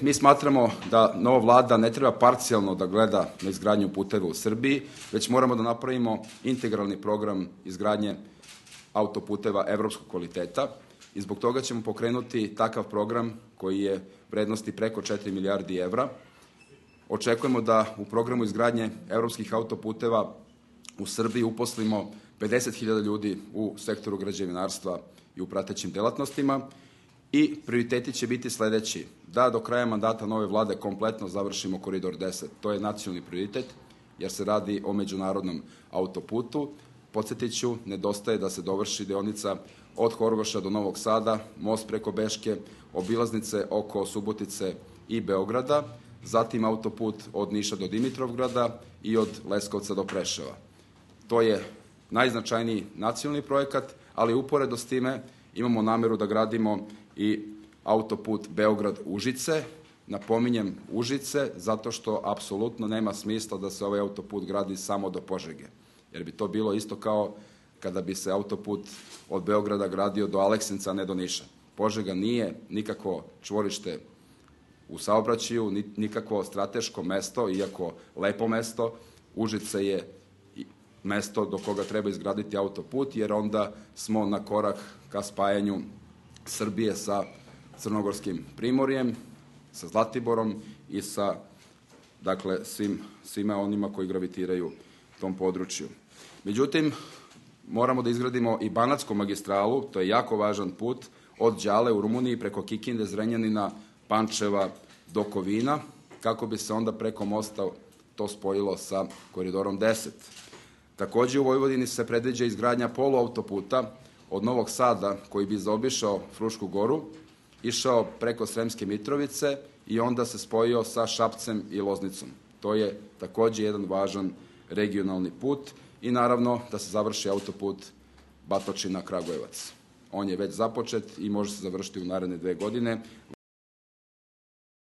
mi smatramo da nova vlada ne treba parcijalno da gleda na izgradnju puteva u Srbiji, već moramo da napravimo integralni program izgradnje autoputeva evropskog kvaliteta i zbog toga ćemo pokrenuti takav program koji je vrednosti preko 4 milijardi evra. Očekujemo da u programu izgradnje evropskih autoputeva u Srbiji uposlimo 50.000 ljudi u sektoru građevinarstva i u pratećim delatnostima i prioriteti će biti sledeći: da do kraja mandata nove vlade kompletno završimo Koridor 10. To je nacionalni prioritet, jer se radi o međunarodnom autoputu. Podsjetit ću, nedostaje da se dovrši deonica od Horgoša do Novog Sada, most preko Beške, obilaznice oko Subotice i Beograda, zatim autoput od Niša do Dimitrovgrada i od Leskovca do Preševa. To je najznačajniji nacionalni projekat, ali uporedo s time imamo nameru da gradimo i autoput Beograd-Užice. Napominjem Užice zato što apsolutno nema smisla da se ovaj autoput gradi samo do Požege, jer bi to bilo isto kao kada bi se autoput od Beograda gradio do Aleksinca, a ne do Niša. Požega nije nikakvo čvorište u saobraćaju, nikakvo strateško mesto, iako lepo mesto. Užice je mesto do koga treba izgraditi autoput, jer onda smo na korak ka spajanju Srbije sa Crnogorskim primorjem, sa Zlatiborom i sa svima onima koji gravitiraju tom području. Međutim, moramo da izgradimo i Banatsku magistralu, to je jako važan put, od Đale u Rumuniji preko Kikinde, Zrenjanina, Pančeva do Kovina, kako bi se onda preko mosta to spojilo sa Koridorom 10. Takođe u Vojvodini se predviđa izgradnja poluautoputa od Novog Sada, koji bi zaobišao Frušku goru, išao preko Sremske Mitrovice i onda se spojio sa Šapcem i Loznicom. To je takođe jedan važan regionalni put i naravno da se završi autoput Batočina-Kragujevac. On je već započet i može se završiti u naredne 2 godine.